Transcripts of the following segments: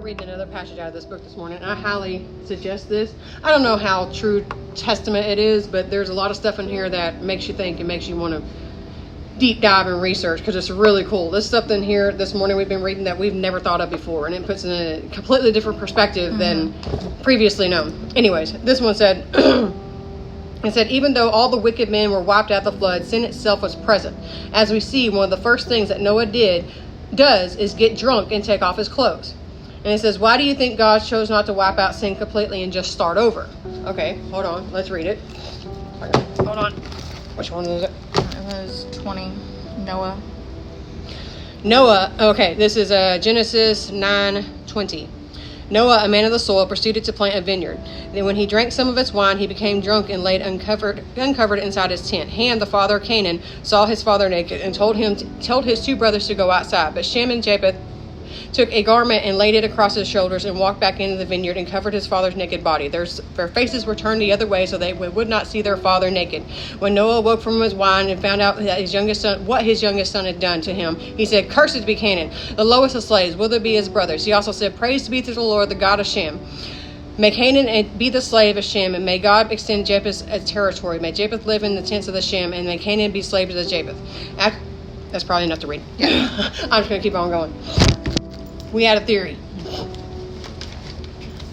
reading another passage out of this book this morning, and I highly suggest this. I don't know how true testament it is, but there's a lot of stuff in here that makes you think and makes you want to deep dive and research, because it's really cool. This stuff in here this morning we've been reading that we've never thought of before, and it puts in a completely different perspective than previously known. Anyways, this one said, it said, even though all the wicked men were wiped out of the flood, sin itself was present. As we see, one of the first things that Noah does is get drunk and take off his clothes. And it says, why do you think God chose not to wipe out sin completely and just start over? Okay, hold on. Let's read it. Hold on. Which one is it? It was 20. Noah. Okay, this is Genesis 9:20. Noah, a man of the soil, proceeded to plant a vineyard. Then when he drank some of its wine, he became drunk and laid uncovered inside his tent. Ham, the father of Canaan, saw his father naked and told his two brothers to go outside. But Shem and Japheth took a garment and laid it across his shoulders and walked back into the vineyard and covered his father's naked body. Their faces were turned the other way so they would not see their father naked. When Noah woke from his wine and found out that what his youngest son had done to him, he said, "Cursed be Canaan, the lowest of slaves, will there be his brothers." He also said, "Praise be to the Lord, the God of Shem. May Canaan be the slave of Shem, and may God extend Japheth's territory. May Japheth live in the tents of the Shem, and may Canaan be slave to the Japheth." That's probably enough to read. I'm just going to keep on going. We had a theory.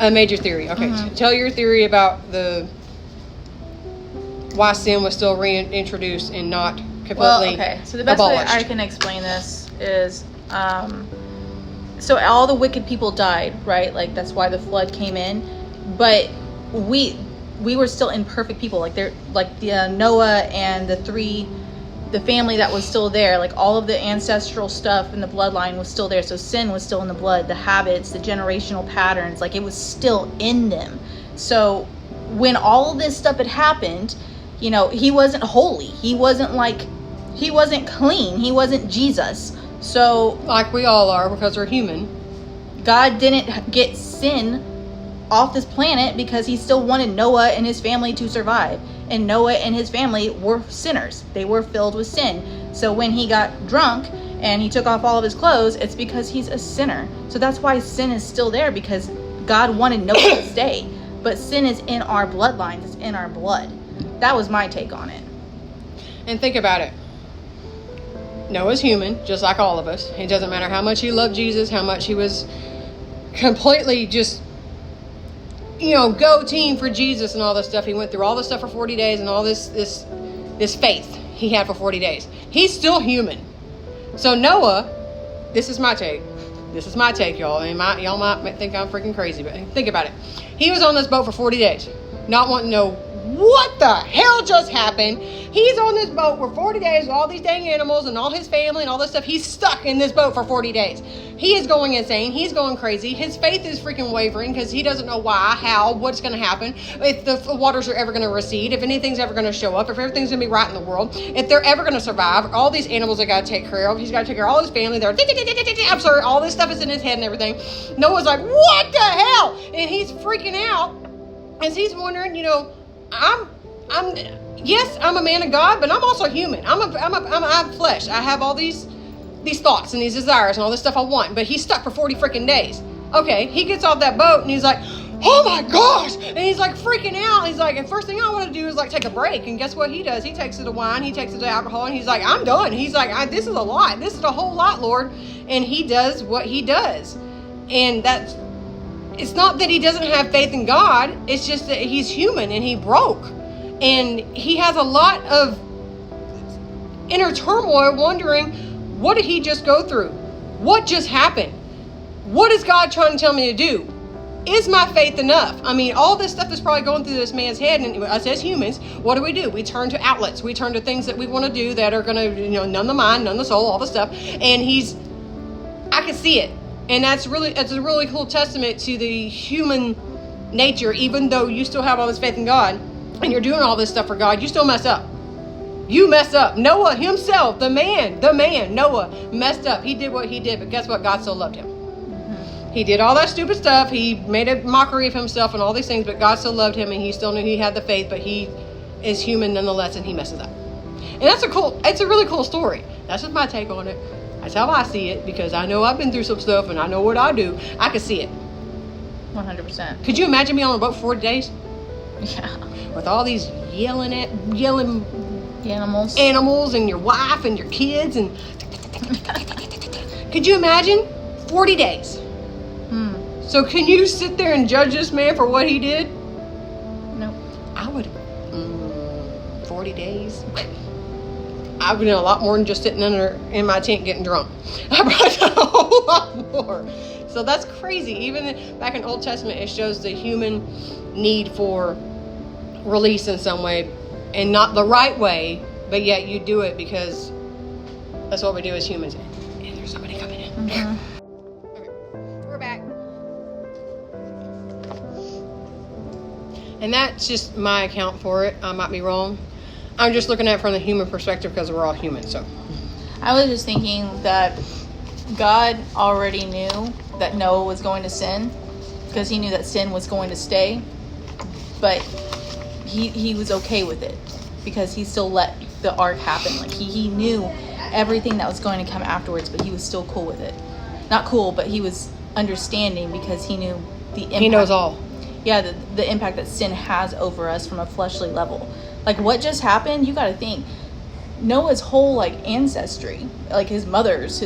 A major theory. Okay, tell your theory about why sin was still reintroduced and not completely okay. So the best abolished. way I can explain this is, so all the wicked people died, right? Like that's why the flood came in. But we were still imperfect people. Like Noah and the family that was still there, like all of the ancestral stuff in the bloodline was still there. So sin was still in the blood, the habits, the generational patterns, like it was still in them. So when all of this stuff had happened, he wasn't holy. He wasn't clean. He wasn't Jesus. So like we all are, because we're human. God didn't get sin off this planet because he still wanted Noah and his family to survive. And Noah and his family were sinners. They were filled with sin. So when he got drunk and he took off all of his clothes, it's because he's a sinner. So that's why sin is still there, because God wanted Noah to stay. But sin is in our bloodlines. It's in our blood. That was my take on it. And think about it. Noah's human, just like all of us. It doesn't matter how much he loved Jesus, how much he was completely just go team for Jesus and all this stuff. He went through all this stuff for 40 days and all this faith he had for 40 days. He's still human. So Noah, this is my take, y'all. And y'all might think I'm freaking crazy, but think about it. He was on this boat for 40 days, not wanting to know what the hell just happened. He's on this boat for 40 days with all these dang animals and all his family and all this stuff. He's stuck in this boat for 40 days. He is going insane. He's going crazy. His faith is freaking wavering because he doesn't know why, how, what's going to happen, if the waters are ever going to recede, if anything's ever going to show up, if everything's going to be right in the world, if they're ever going to survive. All these animals they got to take care of. He's got to take care of all his family. I'm sorry, all this stuff is in his head and everything. Noah's like, what the hell? And he's freaking out as he's wondering, yes, I'm a man of God, but I'm also human. I have flesh. I have all these thoughts and these desires and all this stuff I want. But he's stuck for 40 freaking days. Okay, he gets off that boat and he's like, oh my gosh! And he's like freaking out. He's like, the first thing I want to do is like take a break. And guess what he does? He takes it to wine. He takes it to alcohol. And he's like, I'm done. He's like, this is a lot. This is a whole lot, Lord. And he does what he does. And it's not that he doesn't have faith in God. It's just that he's human and he broke. And he has a lot of inner turmoil wondering, what did he just go through? What just happened? What is God trying to tell me to do? Is my faith enough? I mean, all this stuff is probably going through this man's head, and us as humans, what do? We turn to outlets. We turn to things that we want to do that are going to, numb the mind, numb the soul, all the stuff. And I can see it. And it's a really cool testament to the human nature. Even though you still have all this faith in God, and you're doing all this stuff for God, you still mess up. You mess up. Noah himself, the man, Noah, messed up. He did what he did, but guess what? God still loved him. He did all that stupid stuff. He made a mockery of himself and all these things, but God still loved him, and he still knew he had the faith, but he is human nonetheless, and he messes up. And it's a really cool story. That's just my take on it. That's how I see it, because I know I've been through some stuff, and I know what I do. I can see it. 100%. Could you imagine being on a boat for 40 days Yeah. with all these yelling Animals. animals and your wife and your kids and could you imagine 40 days? So can you sit there and judge this man for what he did? Nope. I would 40 days. I've been a lot more than just sitting in my tent getting drunk. I probably done a whole lot more. So that's crazy. Even back in Old Testament, it shows the human need for release in some way, and not the right way, but yet you do it because that's what we do as humans. And there's somebody coming in. Mm-hmm. Okay, we're back. And that's just my account for it. I might be wrong. I'm just looking at it from the human perspective because we're all human. So I was just thinking that God already knew that Noah was going to sin because he knew that sin was going to stay, but he was okay with it because he still let the ark happen. Like he knew everything that was going to come afterwards, but he was still cool with it. Not cool, but he was understanding because he knew the impact. he knows all. Yeah, the impact that sin has over us from a fleshly level. Like what just happened, you got to think Noah's whole like ancestry, like his mother's,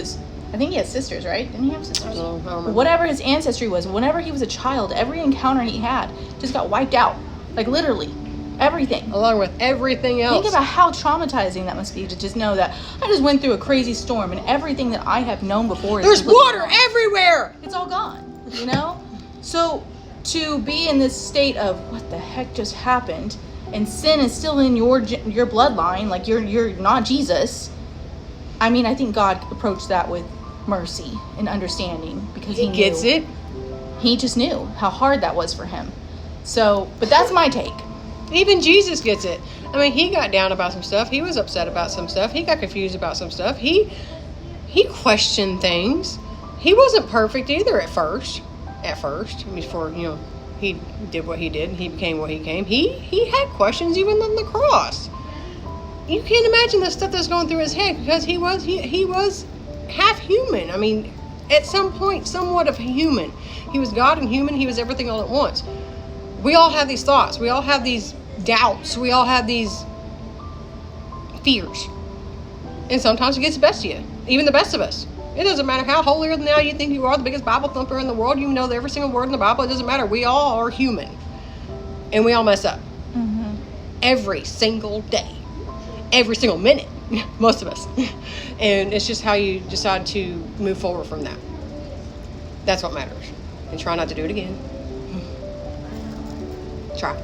I think he has sisters, right? Didn't he have sisters? I don't remember. Whatever his ancestry was, whenever he was a child, every encounter he had just got wiped out. Like literally, everything. Along with everything else. Think about how traumatizing that must be to just know that I just went through a crazy storm and everything that I have known before is There's completely water gone. everywhere. It's all gone, you know? So to be in this state of what the heck just happened, and sin is still in your bloodline, like you're not Jesus. I mean, I think God approached that with mercy and understanding because he gets knew. it. He just knew how hard that was for him. So, but that's my take. Even Jesus gets it. I mean, he got down about some stuff. He was upset about some stuff. He got confused about some stuff. He questioned things. He wasn't perfect either at first. Before, he did what he did and he became what he came. He had questions even on the cross. You can't imagine the stuff that's going through his head because he was half human. I mean, at some point, somewhat of a human. He was God and human. He was everything all at once. We all have these thoughts. We all have these doubts. We all have these fears. And sometimes it gets the best of you. Even the best of us. It doesn't matter how holier than thou you think you are, the biggest Bible thumper in the world. You know every single word in the Bible. It doesn't matter. We all are human. And we all mess up. Mm-hmm. Every single day. Every single minute. Most of us. And it's just how you decide to move forward from that. That's what matters. And try not to do it again. Try.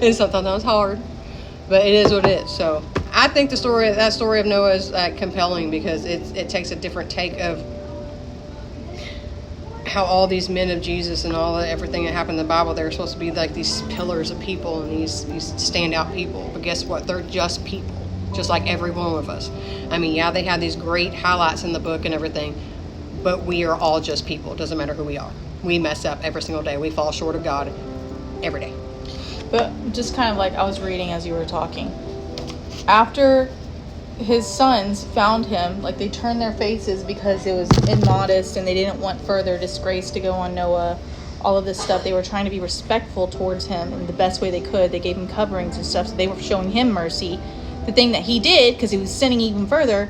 And sometimes it's hard. But it is what it is. So I think that story of Noah is compelling because it takes a different take of how all these men of Jesus and everything that happened in the Bible, they're supposed to be like these pillars of people and these standout people. But guess what? They're just people, just like every one of us. I mean, yeah, they have these great highlights in the book and everything, but we are all just people. It doesn't matter who we are. We mess up every single day. We fall short of God every day. But just kind of like I was reading as you were talking. After his sons found him, like they turned their faces because it was immodest and they didn't want further disgrace to go on Noah. All of this stuff, they were trying to be respectful towards him in the best way they could. They gave him coverings and stuff, so they were showing him mercy. The thing that he did, because he was sinning even further,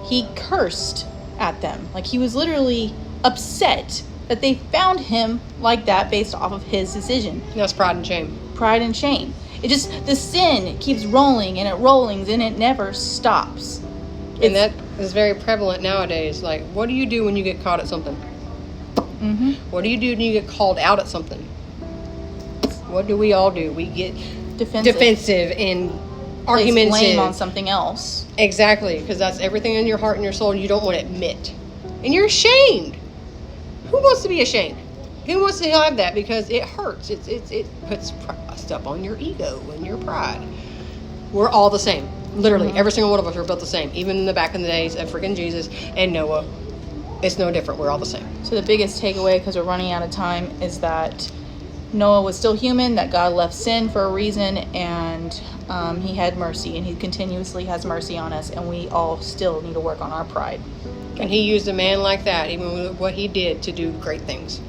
he cursed at them. Like he was literally upset that they found him like that based off of his decision. That's pride and shame. Pride and shame. The sin keeps rolling and it never stops. And that is very prevalent nowadays. Like, what do you do when you get caught at something? Mm-hmm. What do you do when you get called out at something? What do we all do? We get defensive and argumentative. Blame on something else. Exactly, because that's everything in your heart and your soul and you don't want to admit. And you're ashamed. Who wants to be ashamed? Who wants to have that? Because it hurts. It puts stuff on your ego and your pride. We're all the same. Literally, every single one of us are built the same. Even in the back in the days of freaking Jesus and Noah, it's no different. We're all the same. So the biggest takeaway, because we're running out of time, is that Noah was still human, that God left sin for a reason, and he had mercy, and he continuously has mercy on us, and we all still need to work on our pride. And he used a man like that, even with what he did, to do great things.